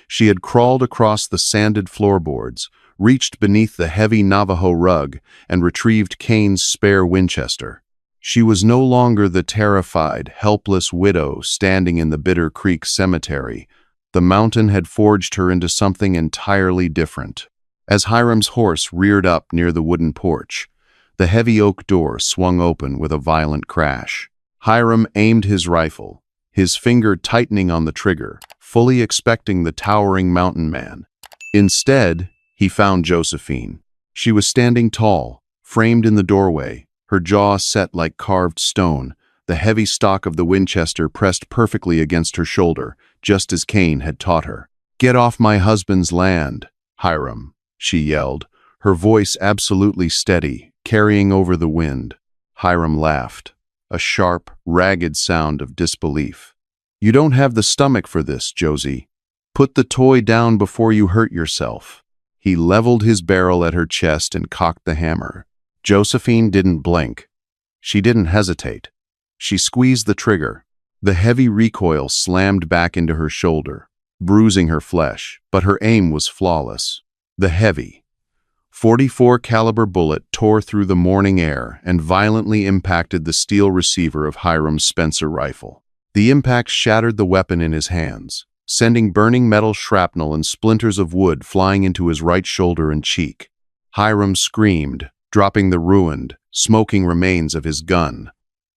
She had crawled across the sanded floorboards, reached beneath the heavy Navajo rug, and retrieved Cain's spare Winchester. She was no longer the terrified, helpless widow standing in the Bitter Creek cemetery. The mountain had forged her into something entirely different. As Hiram's horse reared up near the wooden porch, the heavy oak door swung open with a violent crash. Hiram aimed his rifle, his finger tightening on the trigger, fully expecting the towering mountain man. Instead, he found Josephine. She was standing tall, framed in the doorway, her jaw set like carved stone, the heavy stock of the Winchester pressed perfectly against her shoulder, just as Cain had taught her. "Get off my husband's land, Hiram," she yelled, her voice absolutely steady, carrying over the wind. Hiram laughed, a sharp, ragged sound of disbelief. "You don't have the stomach for this, Josie. Put the toy down before you hurt yourself." He leveled his barrel at her chest and cocked the hammer. Josephine didn't blink. She didn't hesitate. She squeezed the trigger. The heavy recoil slammed back into her shoulder, bruising her flesh, but her aim was flawless. The heavy, .44 caliber bullet tore through the morning air and violently impacted the steel receiver of Hiram's Spencer rifle. The impact shattered the weapon in his hands, sending burning metal shrapnel and splinters of wood flying into his right shoulder and cheek. Hiram screamed, dropping the ruined, smoking remains of his gun.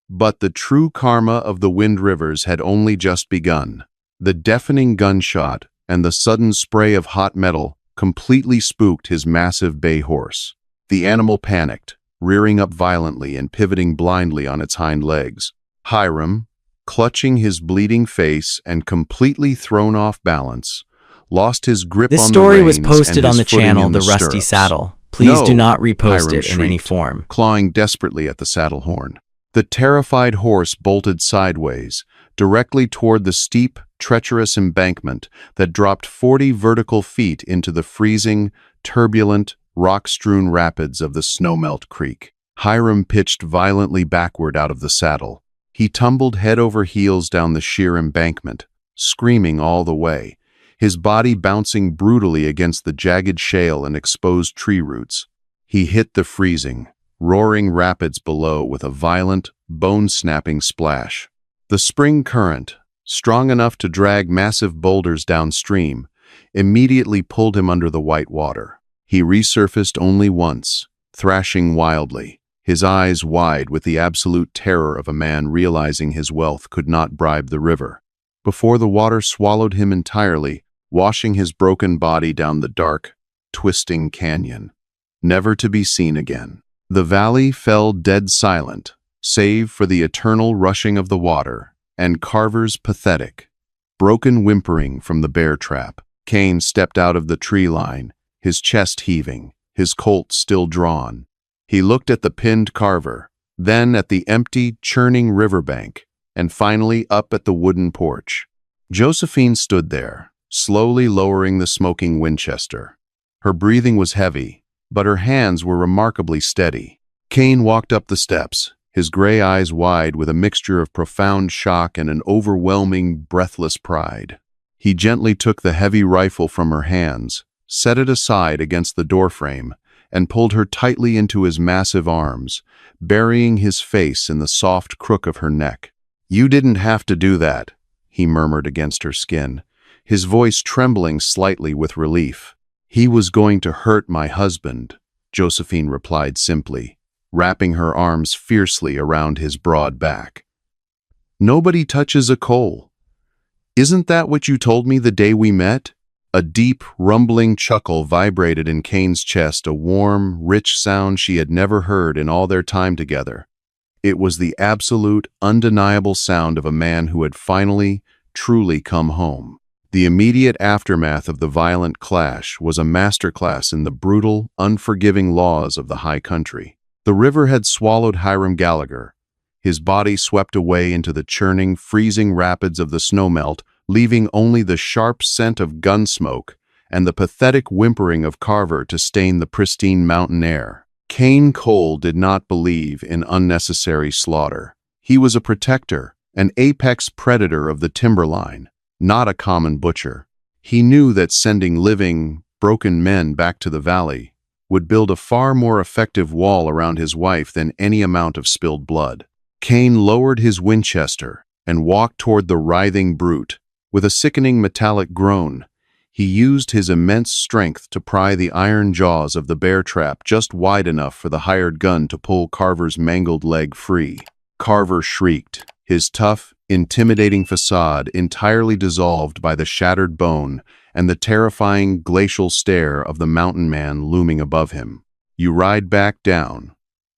But the true karma of the Wind Rivers had only just begun. The deafening gunshot and the sudden spray of hot metal completely spooked his massive bay horse. The animal panicked, rearing up violently and pivoting blindly on its hind legs. Hiram, clutching his bleeding face and completely thrown off balance, lost his grip on the This story was reins posted and on his the footing channel in The Rusty stirrups. Saddle. Please do "No!" not repost Hiram it in any shrieked, form. clawing desperately at the saddle horn. The terrified horse bolted sideways, directly toward the steep, treacherous embankment that dropped 40 vertical feet into the freezing, turbulent, rock-strewn rapids of the Snowmelt Creek. Hiram pitched violently backward out of the saddle. He tumbled head over heels down the sheer embankment, screaming all the way, his body bouncing brutally against the jagged shale and exposed tree roots. He hit the freezing, roaring rapids below with a violent, bone-snapping splash. The spring current, strong enough to drag massive boulders downstream, immediately pulled him under the white water. He resurfaced only once, thrashing wildly, his eyes wide with the absolute terror of a man realizing his wealth could not bribe the river, before the water swallowed him entirely, washing his broken body down the dark, twisting canyon, never to be seen again. The valley fell dead silent, save for the eternal rushing of the water and Carver's pathetic, broken whimpering from the bear trap. Kane stepped out of the tree line, his chest heaving, his Colt still drawn. He looked at the pinned Carver, then at the empty, churning riverbank, and finally up at the wooden porch. Josephine stood there, slowly lowering the smoking Winchester. Her breathing was heavy, but her hands were remarkably steady. Kane walked up the steps, his gray eyes wide with a mixture of profound shock and an overwhelming, breathless pride. He gently took the heavy rifle from her hands, set it aside against the doorframe, and pulled her tightly into his massive arms, burying his face in the soft crook of her neck. "You didn't have to do that," he murmured against her skin, his voice trembling slightly with relief. "He was going to hurt my husband," Josephine replied simply, wrapping her arms fiercely around his broad back. "Nobody touches a coal. Isn't that what you told me the day we met?" A deep, rumbling chuckle vibrated in Kane's chest, a warm, rich sound she had never heard in all their time together. It was the absolute, undeniable sound of a man who had finally, truly come home. The immediate aftermath of the violent clash was a masterclass in the brutal, unforgiving laws of the high country. The river had swallowed Hiram Gallagher, his body swept away into the churning, freezing rapids of the snowmelt, leaving only the sharp scent of gun smoke and the pathetic whimpering of Carver to stain the pristine mountain air. Kane Cole did not believe in unnecessary slaughter. He was a protector, an apex predator of the timberline, not a common butcher. He knew that sending living, broken men back to the valley would build a far more effective wall around his wife than any amount of spilled blood. Kane lowered his Winchester and walked toward the writhing brute. With a sickening metallic groan, he used his immense strength to pry the iron jaws of the bear trap just wide enough for the hired gun to pull Carver's mangled leg free. Carver shrieked, his tough, intimidating facade entirely dissolved by the shattered bone and the terrifying glacial stare of the mountain man looming above him. "You ride back down,"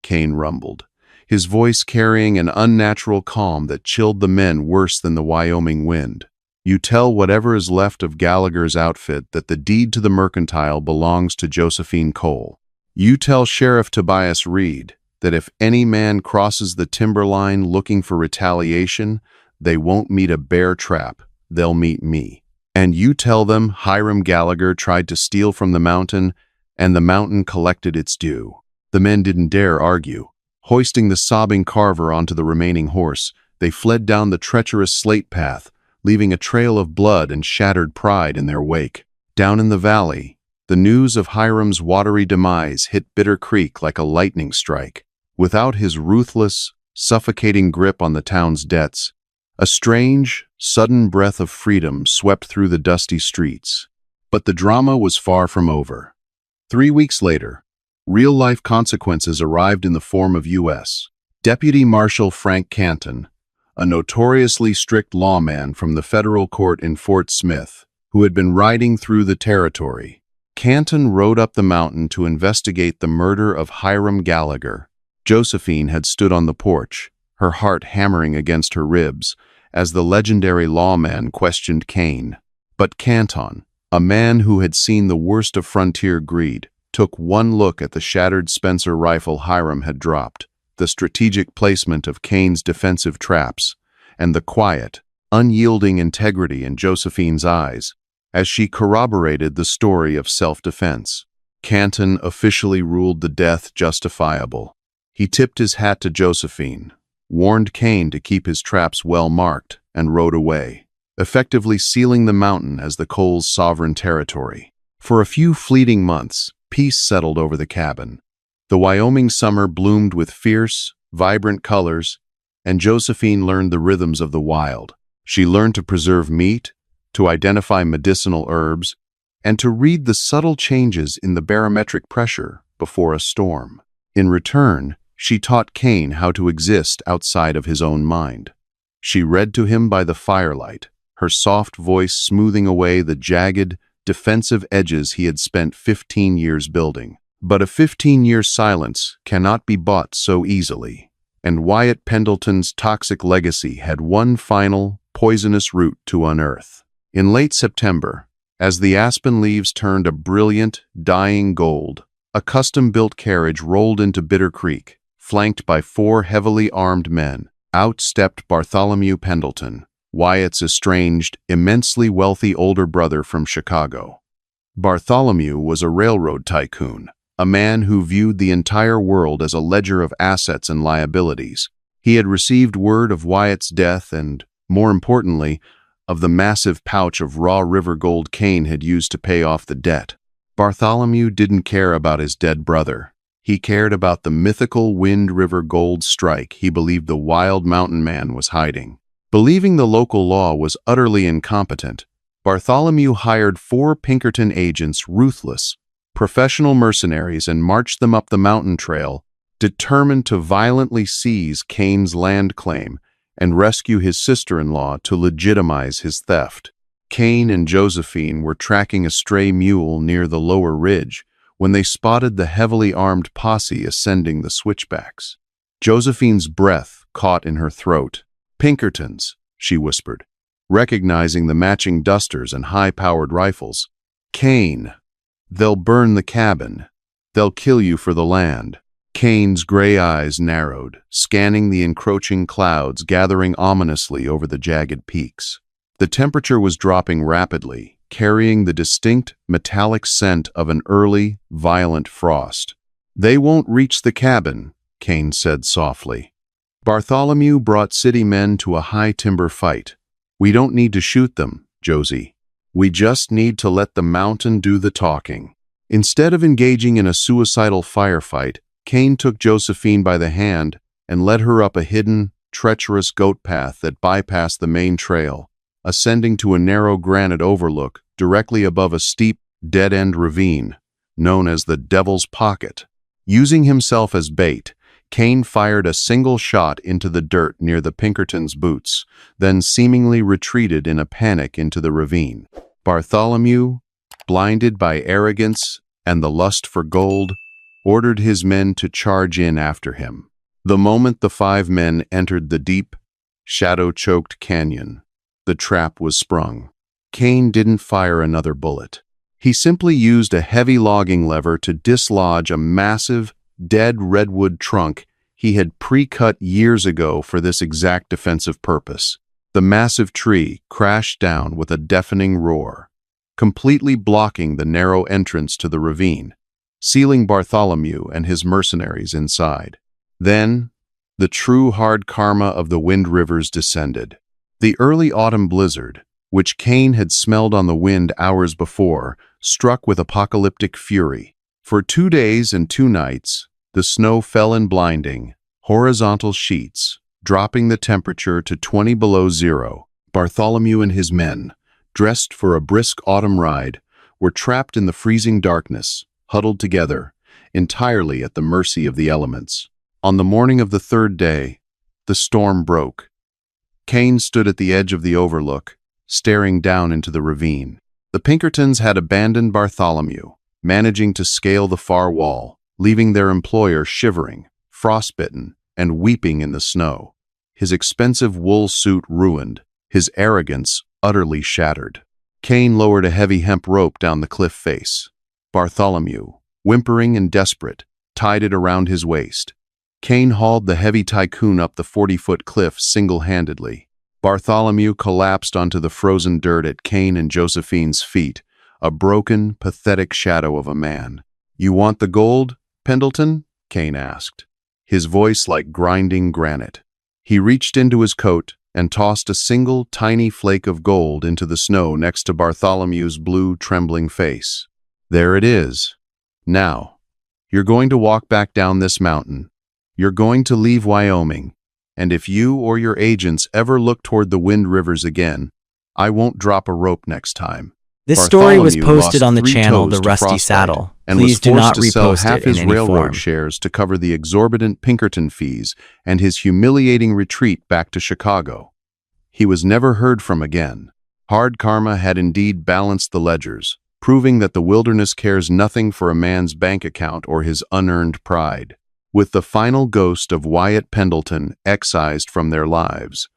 Kane rumbled, his voice carrying an unnatural calm that chilled the men worse than the Wyoming wind. "You tell whatever is left of Gallagher's outfit that the deed to the mercantile belongs to Josephine Cole. You tell Sheriff Tobias Reed that if any man crosses the timberline looking for retaliation, they won't meet a bear trap, they'll meet me. And you tell them Hiram Gallagher tried to steal from the mountain, and the mountain collected its due." The men didn't dare argue. Hoisting the sobbing Carver onto the remaining horse, they fled down the treacherous slate path, leaving a trail of blood and shattered pride in their wake. Down in the valley, the news of Hiram's watery demise hit Bitter Creek like a lightning strike. Without his ruthless, suffocating grip on the town's debts, a strange, sudden breath of freedom swept through the dusty streets. But the drama was far from over. 3 weeks later, real-life consequences arrived in the form of U.S. Deputy Marshal Frank Canton, a notoriously strict lawman from the federal court in Fort Smith, who had been riding through the territory, Canton rode up the mountain to investigate the murder of Hiram Gallagher. Josephine had stood on the porch, her heart hammering against her ribs, as the legendary lawman questioned Kane. But Canton, a man who had seen the worst of frontier greed, took one look at the shattered Spencer rifle Hiram had dropped, the strategic placement of Kane's defensive traps, and the quiet, unyielding integrity in Josephine's eyes, as she corroborated the story of self-defense. Canton officially ruled the death justifiable. He tipped his hat to Josephine, warned Kane to keep his traps well marked, and rode away, effectively sealing the mountain as the Coles' sovereign territory. For a few fleeting months, peace settled over the cabin. The Wyoming summer bloomed with fierce, vibrant colors, and Josephine learned the rhythms of the wild. She learned to preserve meat, to identify medicinal herbs, and to read the subtle changes in the barometric pressure before a storm. In return, she taught Kane how to exist outside of his own mind. She read to him by the firelight, her soft voice smoothing away the jagged, defensive edges he had spent 15 years building. But a 15-year silence cannot be bought so easily, and Wyatt Pendleton's toxic legacy had one final, poisonous root to unearth. In late September, as the aspen leaves turned a brilliant, dying gold, a custom-built carriage rolled into Bitter Creek, flanked by 4 heavily armed men. Out stepped Bartholomew Pendleton, Wyatt's estranged, immensely wealthy older brother from Chicago. Bartholomew was a railroad tycoon, a man who viewed the entire world as a ledger of assets and liabilities. He had received word of Wyatt's death and, more importantly, of the massive pouch of raw river gold Kane had used to pay off the debt. Bartholomew didn't care about his dead brother. He cared about the mythical Wind River gold strike he believed the wild mountain man was hiding. Believing the local law was utterly incompetent, Bartholomew hired 4 Pinkerton agents, ruthless, professional mercenaries, and marched them up the mountain trail, determined to violently seize Kane's land claim and rescue his sister-in-law to legitimize his theft. Kane and Josephine were tracking a stray mule near the lower ridge when they spotted the heavily armed posse ascending the switchbacks. Josephine's breath caught in her throat. "Pinkertons," she whispered, recognizing the matching dusters and high-powered rifles. "Kane, they'll burn the cabin. They'll kill you for the land." Kane's gray eyes narrowed, scanning the encroaching clouds gathering ominously over the jagged peaks. The temperature was dropping rapidly, carrying the distinct, metallic scent of an early, violent frost. "They won't reach the cabin," Kane said softly. Bartholomew brought city men to a high timber fight. "We don't need to shoot them, Josie. We just need to let the mountain do the talking." Instead of engaging in a suicidal firefight, Kane took Josephine by the hand and led her up a hidden, treacherous goat path that bypassed the main trail, ascending to a narrow granite overlook directly above a steep, dead-end ravine, known as the Devil's Pocket. Using himself as bait, Kane fired a single shot into the dirt near the Pinkertons' boots, then seemingly retreated in a panic into the ravine. Bartholomew, blinded by arrogance and the lust for gold, ordered his men to charge in after him. The moment the 5 men entered the deep, shadow-choked canyon, the trap was sprung. Kane didn't fire another bullet. He simply used a heavy logging lever to dislodge a massive, dead redwood trunk he had pre-cut years ago for this exact defensive purpose. The massive tree crashed down with a deafening roar, completely blocking the narrow entrance to the ravine, sealing Bartholomew and his mercenaries inside. Then, the true hard karma of the Wind Rivers descended. The early autumn blizzard, which Kane had smelled on the wind hours before, struck with apocalyptic fury. For 2 days and 2 nights, the snow fell in blinding, horizontal sheets, dropping the temperature to 20 below zero. Bartholomew and his men, dressed for a brisk autumn ride, were trapped in the freezing darkness, huddled together, entirely at the mercy of the elements. On the morning of the 3rd day, the storm broke. Kane stood at the edge of the overlook, staring down into the ravine. The Pinkertons had abandoned Bartholomew, managing to scale the far wall, leaving their employer shivering, frostbitten, and weeping in the snow. His expensive wool suit ruined, his arrogance utterly shattered. Cain lowered a heavy hemp rope down the cliff face. Bartholomew, whimpering and desperate, tied it around his waist. Cain hauled the heavy tycoon up the 40-foot cliff single-handedly. Bartholomew collapsed onto the frozen dirt at Cain and Josephine's feet, a broken, pathetic shadow of a man. "You want the gold, Pendleton?" Cain asked, his voice like grinding granite. He reached into his coat and tossed a single, tiny flake of gold into the snow next to Bartholomew's blue, trembling face. "There it is. Now, you're going to walk back down this mountain. You're going to leave Wyoming, and if you or your agents ever look toward the Wind Rivers again, I won't drop a rope next time." This story was Bartholomew posted lost on the 3 channel toes The to Rusty frostbite Saddle. and Please was do not forced to sell repost half it in his any railroad form. shares to cover the exorbitant Pinkerton fees and his humiliating retreat back to Chicago. He was never heard from again. Hard karma had indeed balanced the ledgers, proving that the wilderness cares nothing for a man's bank account or his unearned pride. With the final ghost of Wyatt Pendleton excised from their lives,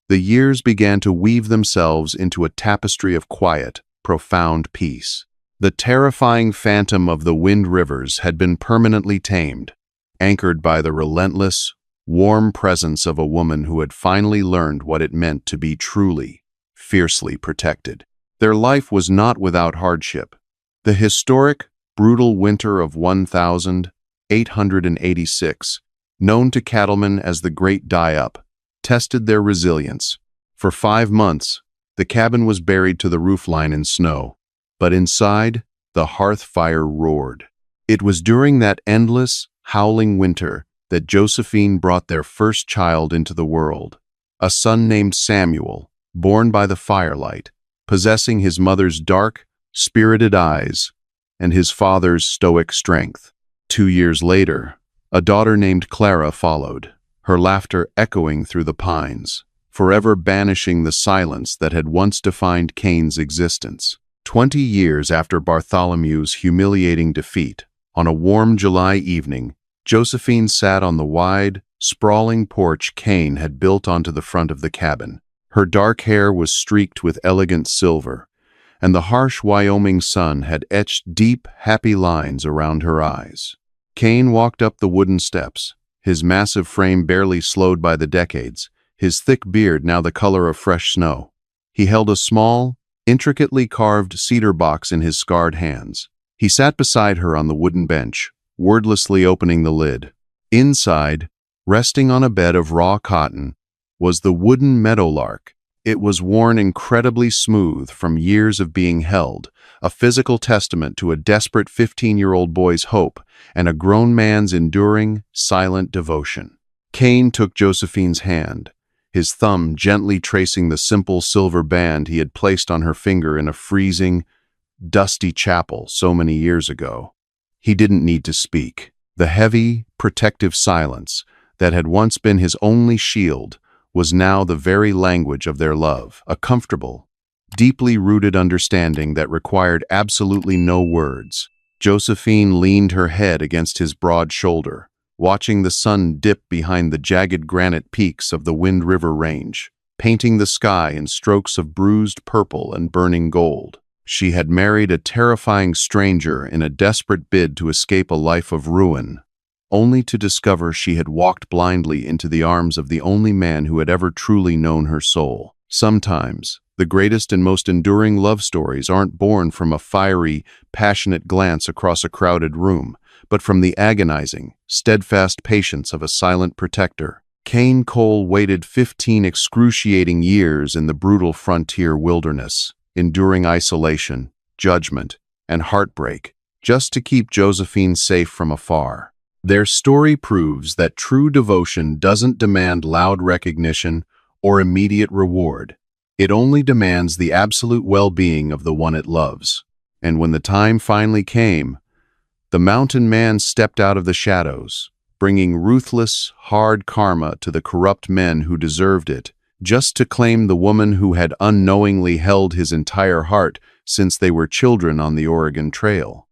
the years began to weave themselves into a tapestry of quiet, profound peace. The terrifying phantom of the Wind Rivers had been permanently tamed, anchored by the relentless, warm presence of a woman who had finally learned what it meant to be truly, fiercely protected. Their life was not without hardship. The historic, brutal winter of 1886, known to cattlemen as the Great Die-Up, tested their resilience. For 5 months, the cabin was buried to the roofline in snow, but inside, the hearth fire roared. It was during that endless, howling winter that Josephine brought their first child into the world, a son named Samuel, born by the firelight, possessing his mother's dark, spirited eyes and his father's stoic strength. 2 years later, a daughter named Clara followed, her laughter echoing through the pines, forever banishing the silence that had once defined Cain's existence. 20 years after Bartholomew's humiliating defeat, on a warm July evening, Josephine sat on the wide, sprawling porch Cain had built onto the front of the cabin. Her dark hair was streaked with elegant silver, and the harsh Wyoming sun had etched deep, happy lines around her eyes. Cain walked up the wooden steps, his massive frame barely slowed by the decades, his thick beard now the color of fresh snow. He held a small, intricately carved cedar box in his scarred hands. He sat beside her on the wooden bench, wordlessly opening the lid. Inside, resting on a bed of raw cotton, was the wooden meadowlark. It was worn incredibly smooth from years of being held, a physical testament to a desperate 15-year-old boy's hope and a grown man's enduring, silent devotion. Cain took Josephine's hand, his thumb gently tracing the simple silver band he had placed on her finger in a freezing, dusty chapel so many years ago. He didn't need to speak. The heavy, protective silence that had once been his only shield was now the very language of their love, a comfortable, deeply rooted understanding that required absolutely no words. Josephine leaned her head against his broad shoulder, watching the sun dip behind the jagged granite peaks of the Wind River Range, painting the sky in strokes of bruised purple and burning gold. She had married a terrifying stranger in a desperate bid to escape a life of ruin, only to discover she had walked blindly into the arms of the only man who had ever truly known her soul. Sometimes, the greatest and most enduring love stories aren't born from a fiery, passionate glance across a crowded room, but from the agonizing, steadfast patience of a silent protector. Cain Cole waited 15 excruciating years in the brutal frontier wilderness, enduring isolation, judgment, and heartbreak, just to keep Josephine safe from afar. Their story proves that true devotion doesn't demand loud recognition or immediate reward. It only demands the absolute well-being of the one it loves. And when the time finally came, the mountain man stepped out of the shadows, bringing ruthless, hard karma to the corrupt men who deserved it, just to claim the woman who had unknowingly held his entire heart since they were children on the Oregon Trail.